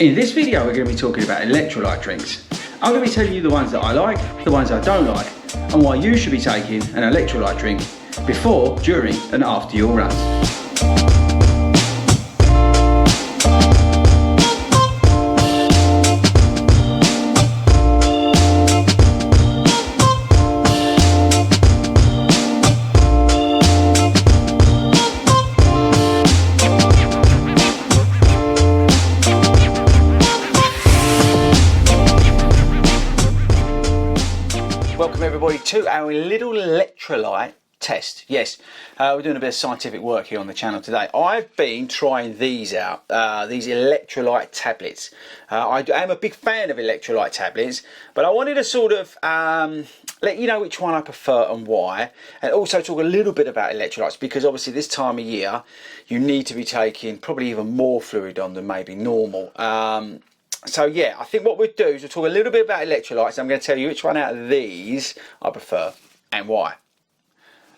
In this video we're going to be talking about electrolyte drinks. I'm going to be telling you the ones that I like, the ones I don't like, and why you should be taking an electrolyte drink before, during and after your runs. Welcome everybody to our little electrolyte test. Yes, we're doing a bit of scientific work here on the channel today. I've been trying these out, these electrolyte tablets. I am a big fan of electrolyte tablets, but I wanted to sort of let you know which one I prefer and why, and also talk a little bit about electrolytes, because obviously this time of year you need to be taking probably even more fluid on than maybe normal. So yeah, I think what we'll do is we'll talk a little bit about electrolytes. I'm going to tell you which one out of these I prefer and why.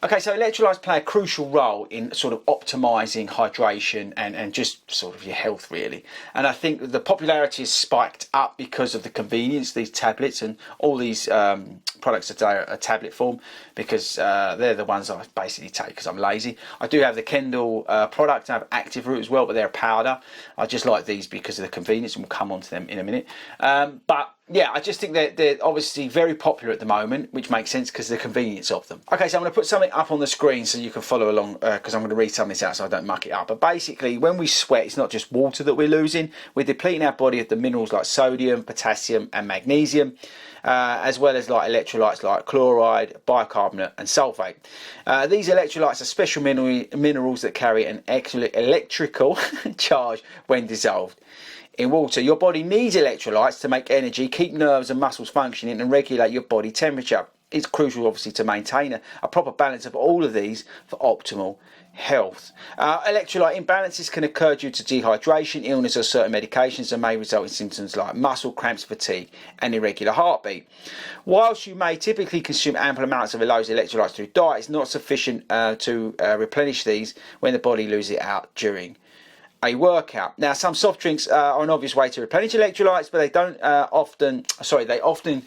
Okay, so electrolytes play a crucial role in sort of optimising hydration and just sort of your health really. And I think the popularity has spiked up because of the convenience, these tablets and all these products today are tablet form, because they're the ones I basically take because I'm lazy. I do have the Kendall product, I have Active Root as well, but they're a powder. I just like these because of the convenience, and we'll come on to them in a minute. But yeah, I just think they're obviously very popular at the moment, which makes sense because of the convenience of them. Okay, so I'm going to put something up on the screen so you can follow along, because I'm going to read some of this out so I don't muck it up. But basically, when we sweat, it's not just water that we're losing. We're depleting our body of the minerals like sodium, potassium and magnesium, as well as like electrolytes like chloride, bicarbonate and sulfate. These electrolytes are special minerals that carry an electrical charge when dissolved in water. Your body needs electrolytes to make energy, keep nerves and muscles functioning and regulate your body temperature. It's crucial obviously to maintain a proper balance of all of these for optimal health. Electrolyte imbalances can occur due to dehydration, illness or certain medications, and may result in symptoms like muscle cramps, fatigue and irregular heartbeat. Whilst you may typically consume ample amounts of those electrolytes through diet, it's not sufficient to replenish these when the body loses it out during a workout. Now, some soft drinks are an obvious way to replenish electrolytes, but they often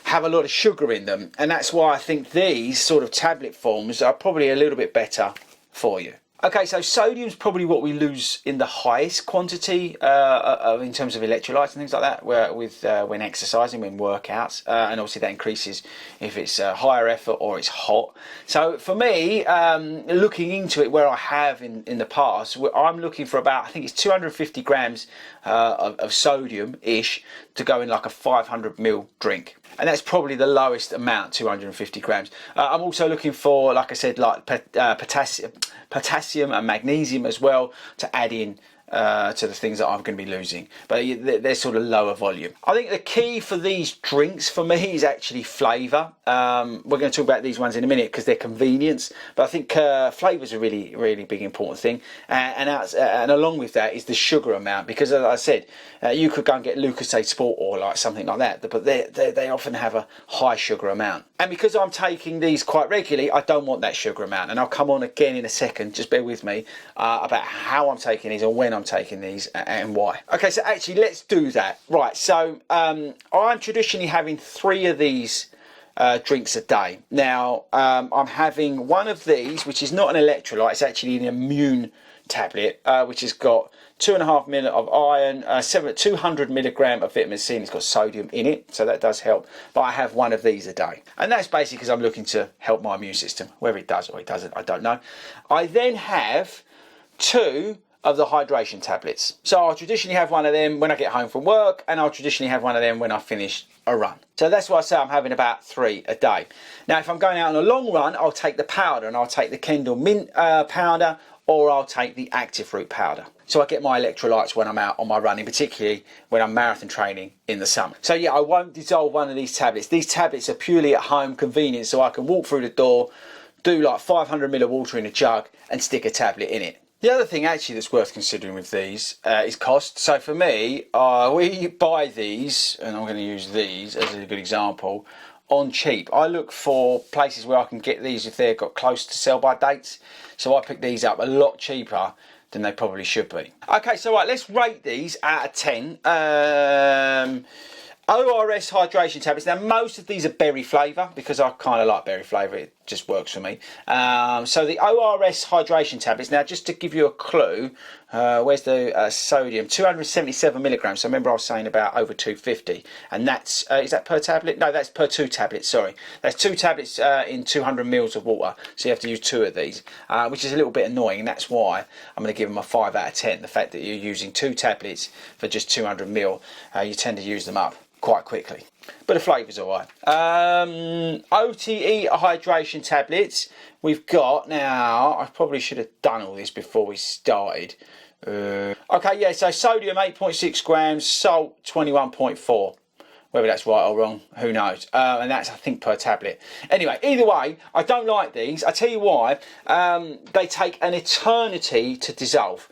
have a lot of sugar in them, and that's why I think these sort of tablet forms are probably a little bit better for you. Okay, so sodium's probably what we lose in the highest quantity in terms of electrolytes and things like that, when exercising, when workouts, and obviously that increases if it's higher effort or it's hot. So for me, looking into it where I have in the past, I'm looking for about, I think it's 250 grams of sodium-ish to go in like a 500 ml drink. And that's probably the lowest amount, 250 grams. I'm also looking for, like I said, like potassium and magnesium as well to add in to the things that I'm going to be losing, but they're sort of lower volume. I think the key for these drinks for me is actually flavour. We're going to talk about these ones in a minute because they're convenience, but I think flavour is a really big important thing, and along with that is the sugar amount, because as I said, you could go and get Lucozade Sport or like something like that, but they often have a high sugar amount. And because I'm taking these quite regularly, I don't want that sugar amount, and I'll come on again in a second, just bear with me, about how I'm taking these and when I'm taking these and why. Okay, so actually let's do that. Right, so I'm traditionally having 3 of these drinks a day. Now I'm having one of these, which is not an electrolyte, it's actually an immune tablet, which has got 2.5 ml of iron, 200 milligram of vitamin C, and it's got sodium in it, so that does help. But I have one of these a day, and that's basically because I'm looking to help my immune system. Whether it does or it doesn't, I don't know. I then have 2 of the hydration tablets. So I'll traditionally have one of them when I get home from work, and I'll traditionally have one of them when I finish a run. So that's why I say I'm having about 3 a day. Now, if I'm going out on a long run, I'll take the powder, and I'll take the Kendall Mint powder, or I'll take the Active Root powder. So I get my electrolytes when I'm out on my running, particularly when I'm marathon training in the summer. So yeah, I won't dissolve one of these tablets. These tablets are purely at home convenience, so I can walk through the door, do like 500 ml of water in a jug and stick a tablet in it. The other thing actually that's worth considering with these is cost. So for me, we buy these, and I'm going to use these as a good example, on cheap. I look for places where I can get these if they've got close to sell by dates. So I pick these up a lot cheaper than they probably should be. Okay, so right, let's rate these out of 10. ORS hydration tablets. Now, most of these are berry flavour because I kind of like berry flavour. It just works for me. So the ORS hydration tablets. Now, just to give you a clue, where's the sodium? 277 milligrams. So remember I was saying about over 250. And that's, is that per tablet? No, that's per 2 tablets, sorry. That's 2 tablets in 200 mils of water. So you have to use 2 of these, which is a little bit annoying. And that's why I'm going to give them a 5 out of 10. The fact that you're using 2 tablets for just 200 mil, you tend to use them up quite quickly, but the flavour's alright. OTE hydration tablets we've got now. I probably should have done all this before we started. Okay, yeah, so sodium 8.6 grams, salt 21.4. Whether that's right or wrong, who knows? And that's, I think, per tablet. Anyway, either way, I don't like these. I tell you why. They take an eternity to dissolve.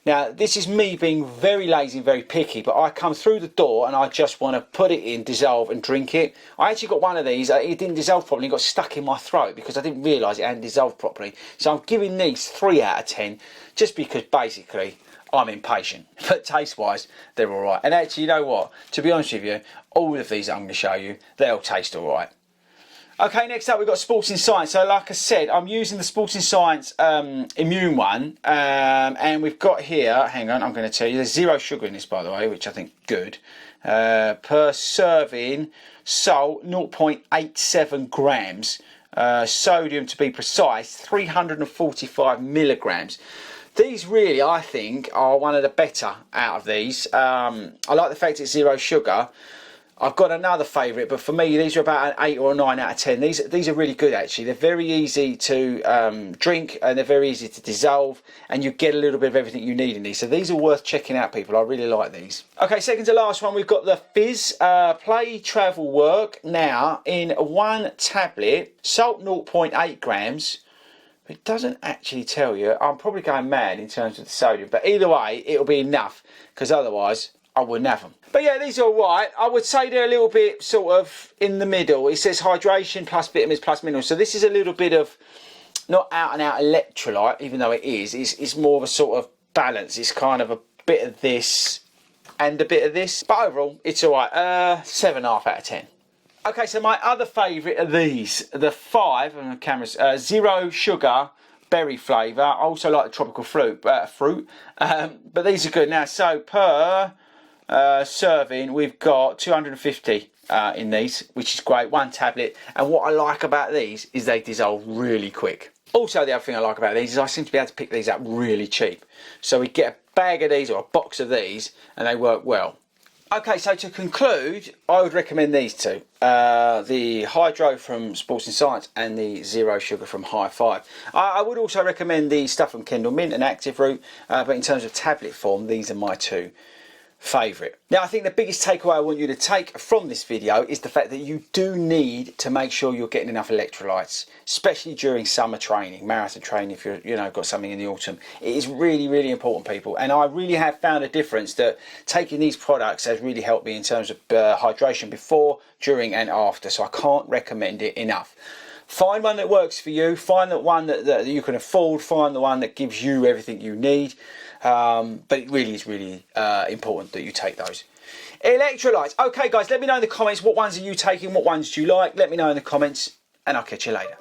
Now, this is me being very lazy and very picky, but I come through the door and I just want to put it in, dissolve and drink it. I actually got one of these, it didn't dissolve properly, it got stuck in my throat because I didn't realise it hadn't dissolved properly. So I'm giving these 3 out of 10 just because basically I'm impatient. But taste-wise, they're alright. And actually, you know what? To be honest with you, all of these that I'm going to show you, they'll taste alright. Okay, next up we've got Sporting Science. So like I said, I'm using the Sporting Science Immune one. And we've got here, hang on, I'm going to tell you, there's 0 sugar in this, by the way, which I think good. Per serving, salt, 0.87 grams. Sodium, to be precise, 345 milligrams. These really, I think, are one of the better out of these. I like the fact it's 0 sugar. I've got another favourite, but for me, these are about an 8 or a 9 out of 10. These are really good, actually. They're very easy to drink, and they're very easy to dissolve, and you get a little bit of everything you need in these. So these are worth checking out, people. I really like these. Okay, second to last one, we've got the Fizz Play Travel Work. Now, in 1 tablet, salt 0.8 grams. It doesn't actually tell you. I'm probably going mad in terms of the sodium, but either way, it'll be enough, because otherwise I wouldn't have them. But yeah, these are alright. I would say they're a little bit sort of in the middle. It says hydration plus vitamins plus minerals. So this is a little bit of not out and out electrolyte, even though it is. It's more of a sort of balance. It's kind of a bit of this and a bit of this. But overall, it's alright. 7.5 out of 10. Okay, so my other favourite are these. The 5, on the cameras, 0 sugar, berry flavour. I also like the tropical fruit. But these are good. Now, so per serving, we've got 250 in these, which is great. 1 tablet. And what I like about these is they dissolve really quick. Also, the other thing I like about these is I seem to be able to pick these up really cheap. So we get a bag of these or a box of these, and they work well. Okay, so to conclude, I would recommend these 2. The Hydro from Sporting Science and the 0 Sugar from High Five. I would also recommend the stuff from Kendall Mint and Active Root, but in terms of tablet form, these are my 2 favourite. Now, I think the biggest takeaway I want you to take from this video is the fact that you do need to make sure you're getting enough electrolytes, especially during summer training, marathon training, if you're, got something in the autumn. It is really, really important, people. And I really have found a difference that taking these products has really helped me in terms of hydration before, during and after. So I can't recommend it enough. Find one that works for you. Find the one that you can afford. Find the one that gives you everything you need. But it really is important that you take those. Electrolytes. Okay, guys, let me know in the comments what ones are you taking, what ones do you like. Let me know in the comments, and I'll catch you later.